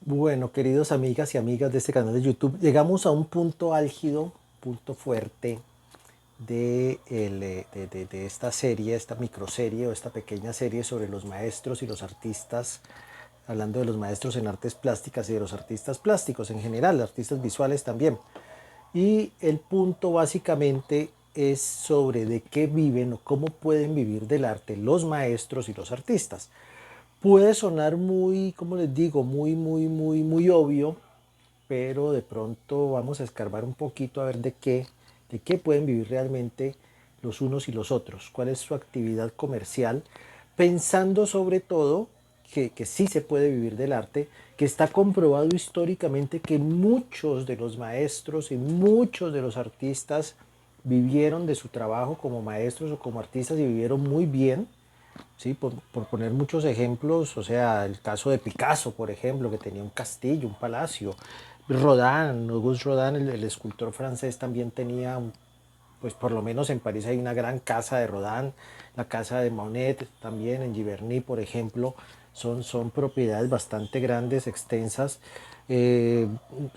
Bueno, queridos amigas y amigas de este canal de YouTube, llegamos a un punto álgido, punto fuerte de esta serie, esta microserie o esta pequeña serie sobre los maestros y los artistas, hablando de los maestros en artes plásticas y de los artistas plásticos en general, artistas visuales también. Y el punto básicamente es sobre de qué viven o cómo pueden vivir del arte los maestros y los artistas. Puede sonar muy, como les digo, muy obvio, pero de pronto vamos a escarbar un poquito a ver de qué pueden vivir realmente los unos y los otros, cuál es su actividad comercial, pensando sobre todo que sí se puede vivir del arte, que está comprobado históricamente que muchos de los maestros y muchos de los artistas vivieron de su trabajo como maestros o como artistas y vivieron muy bien. Sí, por poner muchos ejemplos, o sea, el caso de Picasso, por ejemplo, que tenía un castillo, un palacio. Rodin, Auguste Rodin, el escultor francés, también tenía, pues por lo menos en París hay una gran casa de Rodin, la casa de Monet también en Giverny, por ejemplo, son propiedades bastante grandes, extensas. Eh,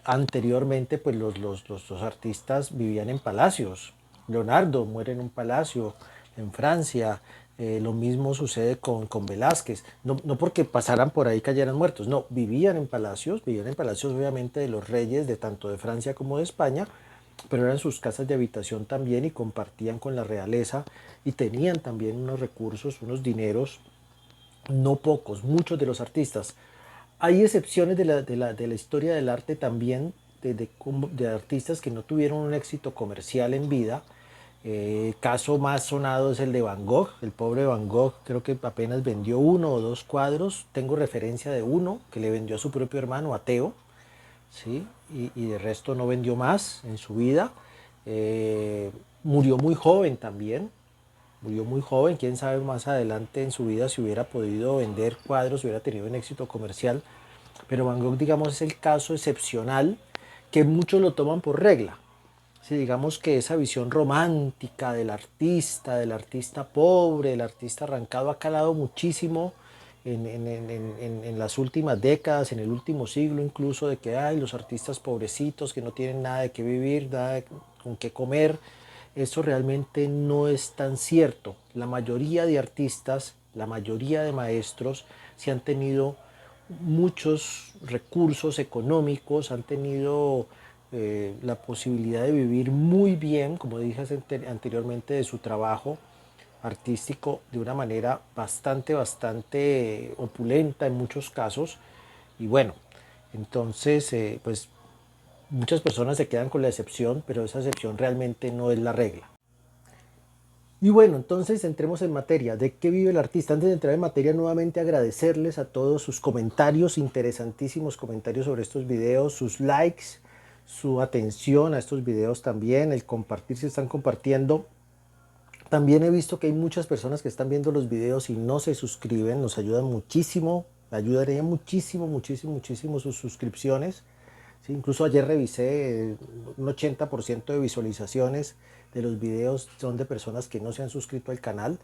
Anteriormente, pues los artistas vivían en palacios. Leonardo muere en un palacio en Francia. Lo mismo sucede con Velázquez. No porque pasaran por ahí cayeran muertos, no, vivían en palacios obviamente de los reyes de tanto de Francia como de España, pero eran sus casas de habitación también y compartían con la realeza y tenían también unos recursos, unos dineros, no pocos, muchos de los artistas. Hay excepciones de la historia del arte también, de artistas que no tuvieron un éxito comercial en vida. Caso más sonado es el de Van Gogh. El pobre Van Gogh creo que apenas vendió uno o dos cuadros. Tengo referencia de uno que le vendió a su propio hermano, ateo, ¿sí? Y de resto no vendió más en su vida. Murió muy joven también, murió muy joven, quién sabe más adelante en su vida si hubiera podido vender cuadros, si hubiera tenido un éxito comercial, pero Van Gogh, digamos, es el caso excepcional que muchos lo toman por regla. Si digamos que esa visión romántica del artista pobre, del artista arrancado, ha calado muchísimo en las últimas décadas, en el último siglo incluso, de que hay los artistas pobrecitos que no tienen nada de qué vivir, con qué comer. Eso realmente no es tan cierto. La mayoría de artistas, la mayoría de maestros, se han tenido muchos recursos económicos, han tenido la posibilidad de vivir muy bien, como dije anteriormente, de su trabajo artístico de una manera bastante opulenta en muchos casos. Y bueno, entonces, pues muchas personas se quedan con la excepción, pero esa excepción realmente no es la regla. Y bueno, entonces entremos en materia. ¿De qué vive el artista? Antes de entrar en materia, nuevamente agradecerles a todos sus comentarios, interesantísimos comentarios sobre estos videos, sus likes, su atención a estos videos también, el compartir si están compartiendo. También he visto que hay muchas personas que están viendo los videos y no se suscriben, nos ayudan muchísimo, ayudaría muchísimo sus suscripciones. Sí, incluso ayer revisé un 80% de visualizaciones de los videos son de personas que no se han suscrito al canal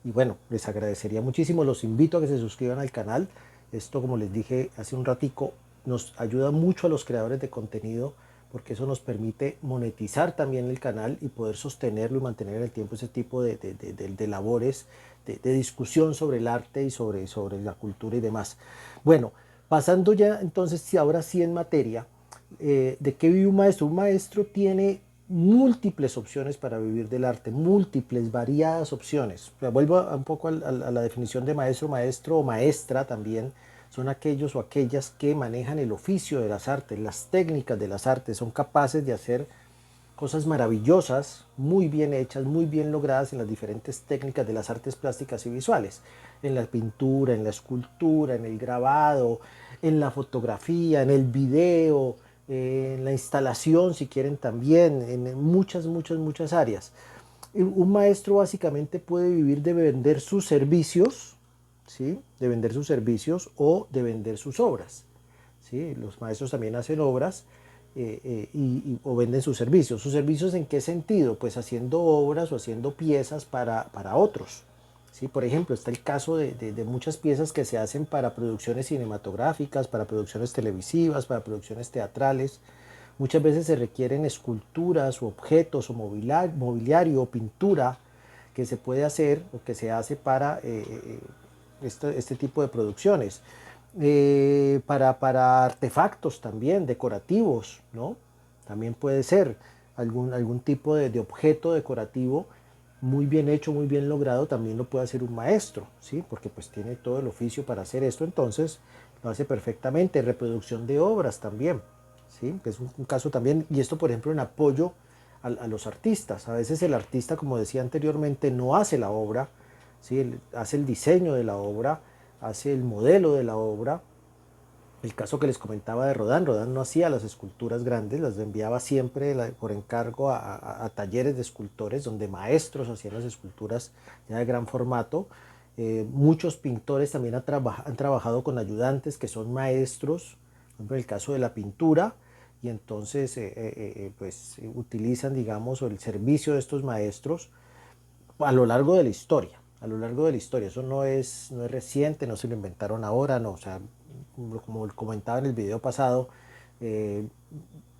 y bueno, les agradecería muchísimo, los invito a que se suscriban al canal. Esto, como les dije hace un ratico, nos ayuda mucho a los creadores de contenido porque eso nos permite monetizar también el canal y poder sostenerlo y mantener en el tiempo ese tipo de labores, de discusión sobre el arte y sobre la cultura y demás. Bueno, pasando ya entonces, ahora sí en materia, ¿de qué vive un maestro? Un maestro tiene múltiples opciones para vivir del arte, múltiples, variadas opciones. Vuelvo un poco a la definición de maestro, maestro o maestra también. Son aquellos o aquellas que manejan el oficio de las artes, las técnicas de las artes, son capaces de hacer cosas maravillosas, muy bien hechas, muy bien logradas en las diferentes técnicas de las artes plásticas y visuales, en la pintura, en la escultura, en el grabado, en la fotografía, en el video, en la instalación, si quieren también, en muchas áreas. Un maestro básicamente puede vivir de vender sus servicios, ¿sí? De vender sus servicios o de vender sus obras. ¿Sí? Los maestros también hacen obras o venden sus servicios. ¿Sus servicios en qué sentido? Pues haciendo obras o haciendo piezas para otros. ¿sí? Por ejemplo, está el caso de muchas piezas que se hacen para producciones cinematográficas, para producciones televisivas, para producciones teatrales. Muchas veces se requieren esculturas o objetos o mobiliario o pintura que se puede hacer o que se hace para este tipo de producciones. Para artefactos también, decorativos, ¿no? También puede ser algún tipo de objeto decorativo muy bien hecho, muy bien logrado, también lo puede hacer un maestro, ¿sí? Porque pues tiene todo el oficio para hacer esto, entonces lo hace perfectamente. Reproducción de obras también, ¿sí? Que es un caso también, y esto por ejemplo en apoyo a los artistas. A veces el artista, como decía anteriormente, no hace la obra, ¿sí? Hace el diseño de la obra, hace el modelo de la obra. El caso que les comentaba de Rodin, Rodin no hacía las esculturas grandes, las enviaba siempre por encargo a talleres de escultores donde maestros hacían las esculturas ya de gran formato. Muchos pintores también han trabajado con ayudantes que son maestros, por ejemplo en el caso de la pintura, y entonces pues utilizan, digamos, el servicio de estos maestros a lo largo de la historia, a lo largo de la historia. Eso no es reciente, no se lo inventaron ahora, no, o sea, como comentaba en el video pasado, eh,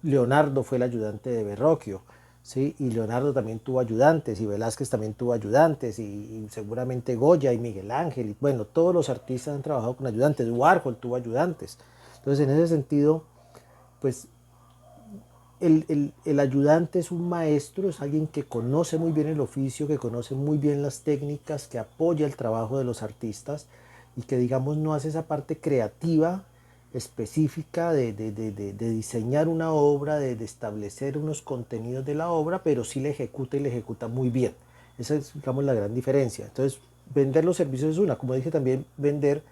Leonardo fue el ayudante de Verrocchio, ¿sí? Y Leonardo también tuvo ayudantes, y Velázquez también tuvo ayudantes, y seguramente Goya y Miguel Ángel, y bueno, todos los artistas han trabajado con ayudantes, Warhol tuvo ayudantes. Entonces, en ese sentido, pues el ayudante es un maestro, es alguien que conoce muy bien el oficio, que conoce muy bien las técnicas, que apoya el trabajo de los artistas y que digamos no hace esa parte creativa específica de diseñar una obra, de establecer unos contenidos de la obra, pero sí la ejecuta y la ejecuta muy bien. Esa es, digamos, la gran diferencia. Entonces, vender los servicios es una, como dije también, vender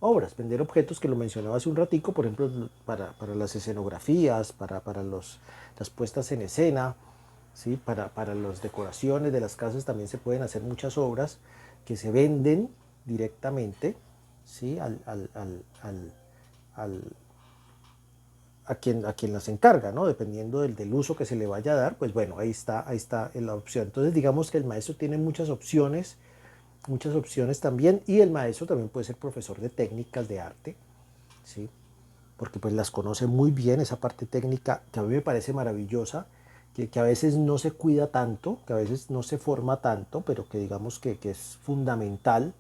obras, vender objetos que lo mencionaba hace un ratico, por ejemplo, para las escenografías, las puestas en escena, ¿sí? Para las decoraciones de las casas también se pueden hacer muchas obras que se venden directamente, ¿sí? Al, a quien las encarga, ¿no? Dependiendo del uso que se le vaya a dar, pues bueno, ahí está la opción. Entonces digamos que el maestro tiene muchas opciones también, y el maestro también puede ser profesor de técnicas de arte, ¿sí? Porque pues las conoce muy bien, esa parte técnica que a mí me parece maravillosa, que a veces no se cuida tanto, que a veces no se forma tanto, pero que digamos que es fundamental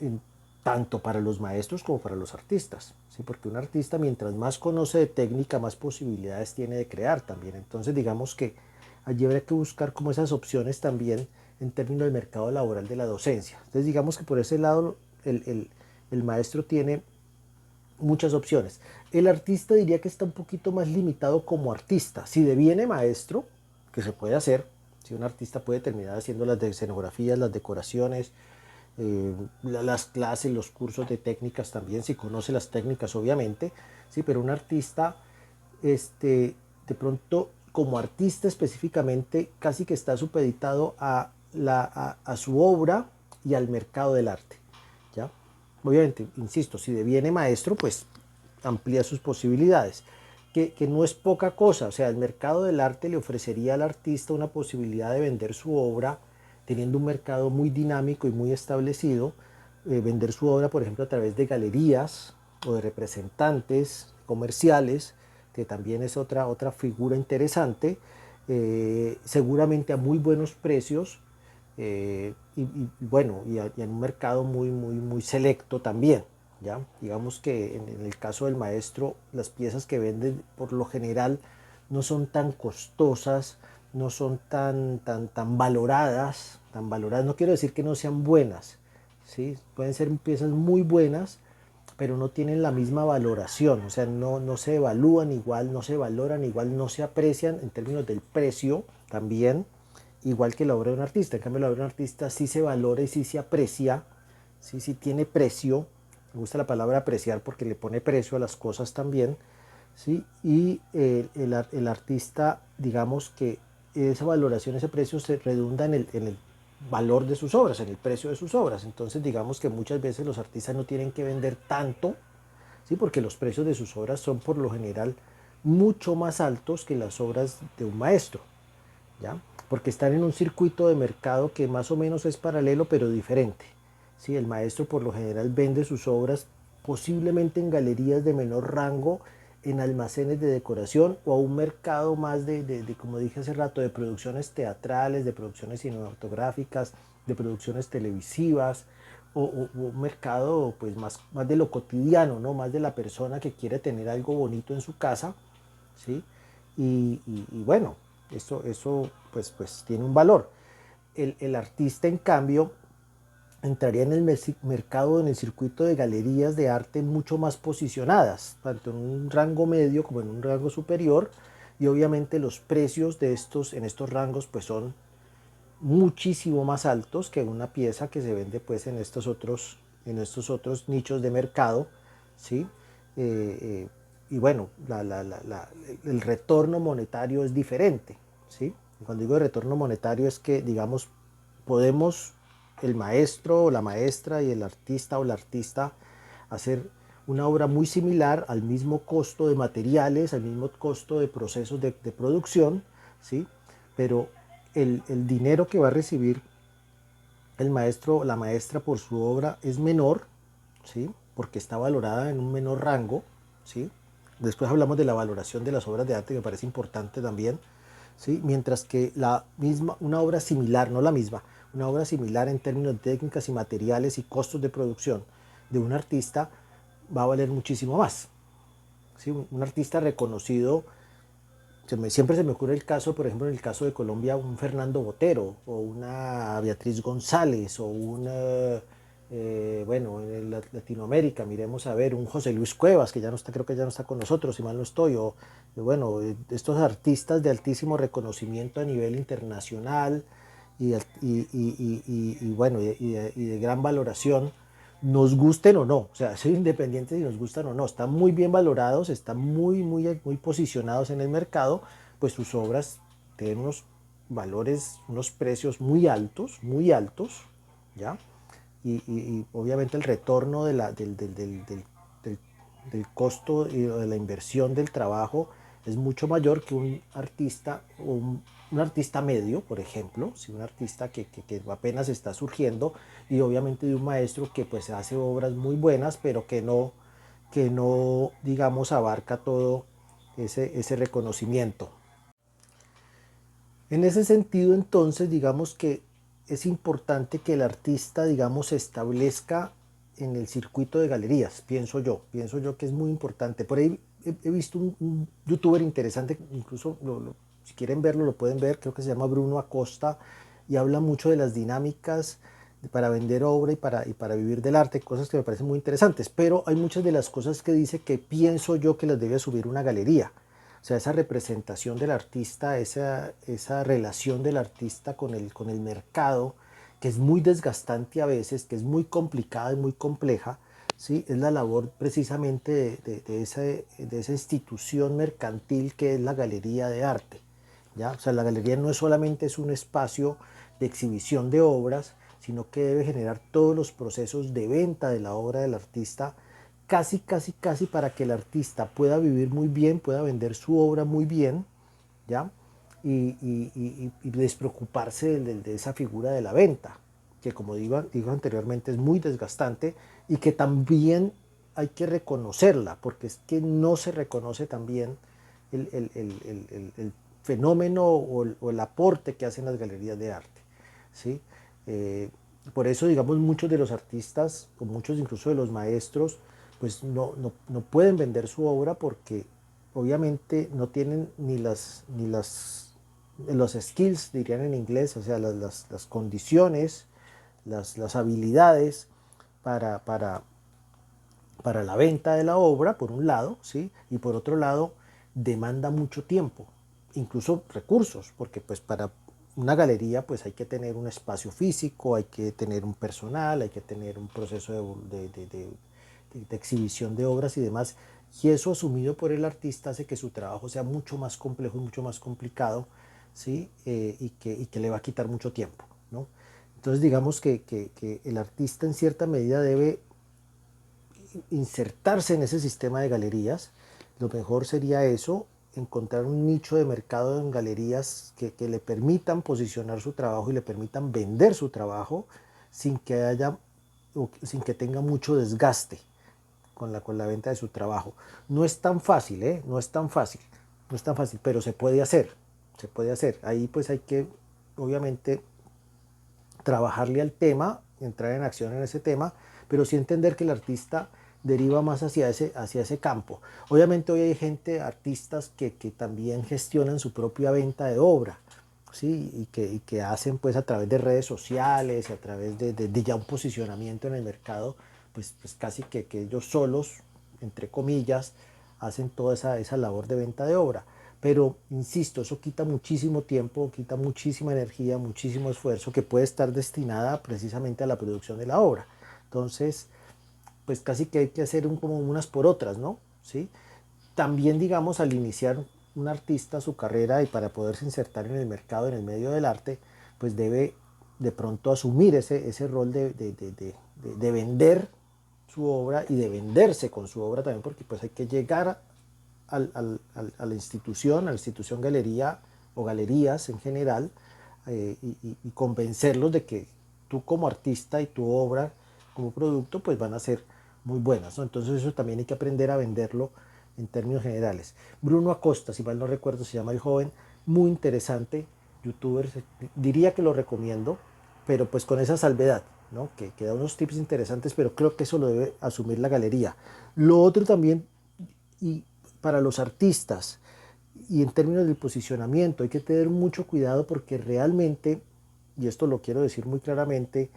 en, tanto para los maestros como para los artistas, ¿sí? Porque un artista mientras más conoce de técnica, más posibilidades tiene de crear también. Entonces digamos que allí habrá que buscar como esas opciones también en términos del mercado laboral de la docencia. Entonces digamos que por ese lado el maestro tiene muchas opciones. El artista diría que está un poquito más limitado como artista. Si deviene maestro, que se puede hacer, si un artista puede terminar haciendo las escenografías, las decoraciones, las clases, los cursos de técnicas también, si conoce las técnicas obviamente, sí, pero un artista, de pronto como artista específicamente, casi que está supeditado a su obra y al mercado del arte, ¿ya? Obviamente, insisto, si deviene maestro, pues amplía sus posibilidades, que no es poca cosa. O sea, el mercado del arte le ofrecería al artista una posibilidad de vender su obra teniendo un mercado muy dinámico y muy establecido, vender su obra, por ejemplo, a través de galerías o de representantes comerciales, que también es otra figura interesante, seguramente a muy buenos precios, bueno, y en un mercado muy, muy, muy selecto también, ¿ya? Digamos que en el caso del maestro, las piezas que venden por lo general no son tan costosas, no son tan valoradas, no quiero decir que no sean buenas, ¿sí? Pueden ser piezas muy buenas, pero no tienen la misma valoración, o sea, no se evalúan igual, no se valoran igual, no se aprecian en términos del precio también, igual que la obra de un artista. En cambio, la obra de un artista sí se valora y sí se aprecia, sí tiene precio. Me gusta la palabra apreciar porque le pone precio a las cosas también, ¿sí? Y el artista, digamos que esa valoración, ese precio se redunda en el valor de sus obras, en el precio de sus obras. Entonces, digamos que muchas veces los artistas no tienen que vender tanto, ¿sí? Porque los precios de sus obras son por lo general mucho más altos que las obras de un maestro, ¿ya? porque están en un circuito de mercado que más o menos es paralelo pero diferente. ¿Sí? El maestro por lo general vende sus obras posiblemente en galerías de menor rango, en almacenes de decoración o a un mercado más como dije hace rato, de producciones teatrales, de producciones cinematográficas, de producciones televisivas, o un mercado pues más de lo cotidiano, ¿no? Más de la persona que quiere tener algo bonito en su casa, ¿sí? Y bueno, eso pues tiene un valor. El artista, en cambio, entraría en el mercado, en el circuito de galerías de arte mucho más posicionadas, tanto en un rango medio como en un rango superior, y obviamente los precios de en estos rangos pues son muchísimo más altos que una pieza que se vende pues en estos otros nichos de mercado, ¿sí? Y bueno, el retorno monetario es diferente, ¿sí? Cuando digo retorno monetario es que, digamos, podemos, el maestro o la maestra y el artista o la artista, hacer una obra muy similar al mismo costo de materiales, al mismo costo de procesos de producción, ¿sí? Pero el dinero que va a recibir el maestro o la maestra por su obra es menor, ¿sí? Porque está valorada en un menor rango, ¿sí? Después hablamos de la valoración de las obras de arte, que me parece importante también, ¿sí? Mientras que una obra similar, no la misma, una obra similar en términos de técnicas y materiales y costos de producción de un artista va a valer muchísimo más, ¿sí? Un artista reconocido, siempre se me ocurre el caso, por ejemplo, en el caso de Colombia, un Fernando Botero, o una Beatriz González, o bueno, en Latinoamérica, miremos a ver, un José Luis Cuevas, que ya no está, creo que ya no está con nosotros, si mal no estoy, o bueno, estos artistas de altísimo reconocimiento a nivel internacional bueno, y de gran valoración, nos gusten o no, o sea, soy independiente si nos gustan o no, están muy bien valorados, están muy posicionados en el mercado, pues sus obras tienen unos valores, unos precios muy altos, ¿ya? Y obviamente el retorno del costo y de la inversión del trabajo es mucho mayor que un artista, un artista medio, por ejemplo, si un artista que apenas está surgiendo, y obviamente de un maestro que pues hace obras muy buenas, pero que no digamos, abarca todo ese reconocimiento. En ese sentido, entonces, digamos que es importante que el artista, digamos, se establezca en el circuito de galerías, pienso yo que es muy importante. Por ahí he visto un youtuber interesante, incluso si quieren verlo lo pueden ver, creo que se llama Bruno Acosta, y habla mucho de las dinámicas para vender obra y para vivir del arte, cosas que me parecen muy interesantes, pero hay muchas de las cosas que dice que pienso yo que las debe subir una galería. O sea, esa representación del artista, esa relación del artista con el mercado, que es muy desgastante a veces, que es muy complicada y muy compleja, ¿sí? Es la labor precisamente de esa institución mercantil que es la galería de arte, ¿ya? O sea, la galería no solamente es un espacio de exhibición de obras, sino que debe generar todos los procesos de venta de la obra del artista, casi para que el artista pueda vivir muy bien, pueda vender su obra muy bien, ¿ya? Y despreocuparse de esa figura de la venta, que como digo anteriormente es muy desgastante y que también hay que reconocerla, porque es que no se reconoce también el fenómeno o el aporte que hacen las galerías de arte, ¿sí? Eh, por eso, digamos, muchos de los artistas, o muchos incluso de los maestros, pues no pueden vender su obra porque obviamente no tienen los skills, dirían en inglés, o sea, las condiciones, las habilidades para, para, para la venta de la obra, por un lado, ¿sí? Y por otro lado, demanda mucho tiempo, incluso recursos, porque pues para una galería pues hay que tener un espacio físico, hay que tener un personal, hay que tener un proceso de exhibición de obras y demás. Y eso asumido por el artista hace que su trabajo sea mucho más complejo y mucho más complicado, ¿sí? Y que le va a quitar mucho tiempo, ¿no? Entonces digamos que el artista en cierta medida debe insertarse en ese sistema de galerías. Lo mejor sería eso, encontrar un nicho de mercado en galerías que le permitan posicionar su trabajo y le permitan vender su trabajo sin que haya o sin que tenga mucho desgaste con la venta de su trabajo. No es tan fácil, ¿eh? No es tan fácil, no es tan fácil, pero se puede hacer, se puede hacer. Ahí pues hay que, obviamente, trabajarle al tema, entrar en acción en ese tema, pero sí entender que el artista deriva más hacia ese campo. Obviamente hoy hay gente, artistas que también gestionan su propia venta de obra, ¿sí? Y que hacen pues a través de redes sociales, a través de ya un posicionamiento en el mercado, pues casi que ellos solos, entre comillas, hacen toda esa labor de venta de obra. Pero, insisto, eso quita muchísimo tiempo, quita muchísima energía, muchísimo esfuerzo que puede estar destinada precisamente a la producción de la obra. Entonces, pues casi que hay que hacer como unas por otras, ¿no? ¿Sí? También, digamos, al iniciar un artista su carrera y para poderse insertar en el mercado, en el medio del arte, pues debe de pronto asumir ese rol de vender su obra y de venderse con su obra también, porque pues hay que llegar a la institución galería o galerías en general, y convencerlos de que tú como artista y tu obra como producto pues van a ser muy buenas, ¿no? Entonces eso también hay que aprender a venderlo en términos generales. Bruno Acosta, si mal no recuerdo, se llama el joven, muy interesante, youtuber, diría que lo recomiendo, pero pues con esa salvedad, ¿no? Que da unos tips interesantes, pero creo que eso lo debe asumir la galería. Lo otro también, y para los artistas y en términos del posicionamiento hay que tener mucho cuidado porque realmente, y esto lo quiero decir muy claramente,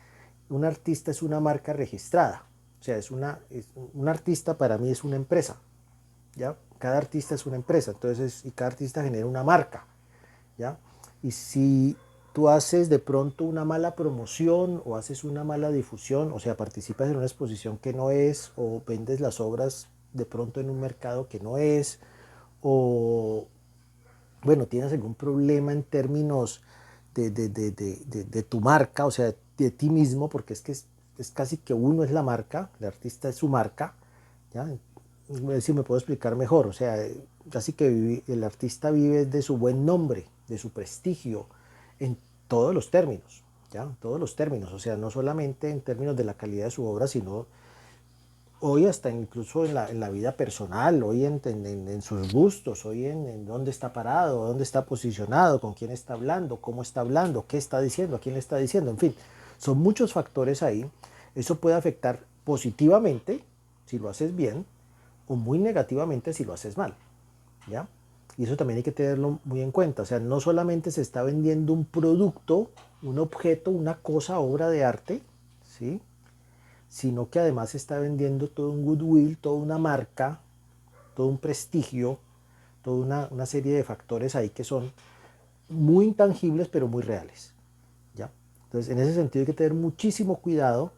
un artista es una marca registrada. O sea, un artista para mí es una empresa, ¿ya? Cada artista es una empresa, entonces, y cada artista genera una marca, ¿ya? Y si tú haces de pronto una mala promoción o haces una mala difusión, o sea, participas en una exposición que no es, o vendes las obras de pronto en un mercado que no es, o bueno, tienes algún problema en términos de tu marca, o sea, de ti mismo, porque es casi que uno es la marca, el artista es su marca, ¿ya? A ver si me puedo explicar mejor, o sea, casi que el artista vive de su buen nombre, de su prestigio, en todos los términos, ¿ya? En todos los términos, o sea, no solamente en términos de la calidad de su obra, sino hoy hasta incluso en la vida personal, hoy en sus gustos, hoy en dónde está parado, dónde está posicionado, con quién está hablando, qué está diciendo, a quién le está diciendo, en fin, son muchos factores ahí. Eso puede afectar positivamente si lo haces bien o muy negativamente si lo haces mal, ¿ya? Y eso también hay que tenerlo muy en cuenta, o sea, no solamente se está vendiendo un producto, un objeto, una cosa, obra de arte, ¿sí? Sino que además se está vendiendo todo un goodwill, toda una marca, todo un prestigio, toda una serie de factores ahí que son muy intangibles pero muy reales, ¿ya? Entonces, en ese sentido hay que tener muchísimo cuidado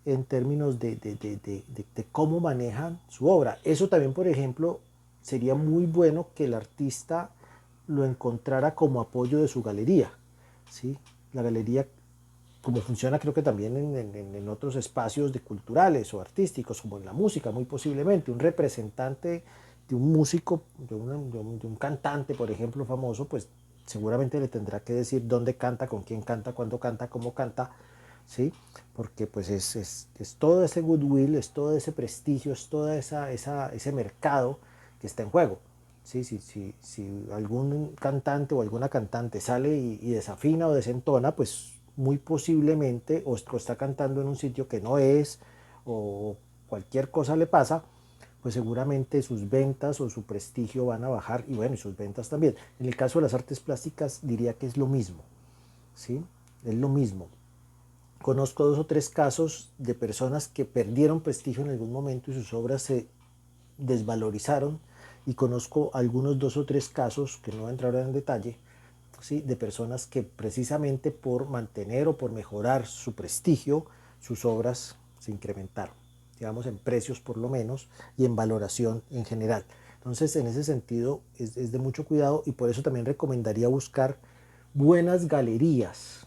en términos de cómo manejan su obra. Eso también, por ejemplo, sería muy bueno que el artista lo encontrara como apoyo de su galería, ¿sí? La galería, como funciona creo que también en otros espacios de culturales o artísticos, como en la música, muy posiblemente, un representante de un músico, de un cantante, por ejemplo, famoso, pues seguramente le tendrá que decir dónde canta, con quién canta, cuándo canta, cómo canta, ¿sí? Porque pues es todo ese goodwill, es todo ese prestigio, es todo ese mercado que está en juego. Sí, si algún cantante o alguna cantante sale y desafina o desentona, pues muy posiblemente o está cantando en un sitio que no es, o cualquier cosa le pasa, pues seguramente sus ventas o su prestigio van a bajar, y bueno, y sus ventas también. En el caso de las artes plásticas diría que es lo mismo, ¿sí? Es lo mismo. Conozco dos o tres casos de personas que perdieron prestigio en algún momento y sus obras se desvalorizaron, y conozco algunos dos o tres casos, que no voy a entrar en detalle, ¿sí? De personas que precisamente por mantener o por mejorar su prestigio, sus obras se incrementaron, digamos en precios por lo menos, y en valoración en general. Entonces, en ese sentido es de mucho cuidado, y por eso también recomendaría buscar buenas galerías,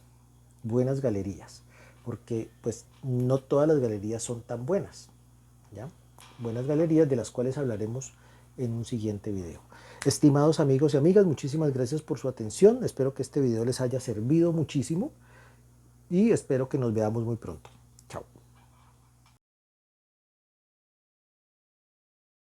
buenas galerías, porque pues no todas las galerías son tan buenas, ¿ya? Buenas galerías de las cuales hablaremos en un siguiente video. Estimados amigos y amigas, muchísimas gracias por su atención. Espero que este video les haya servido muchísimo y espero que nos veamos muy pronto.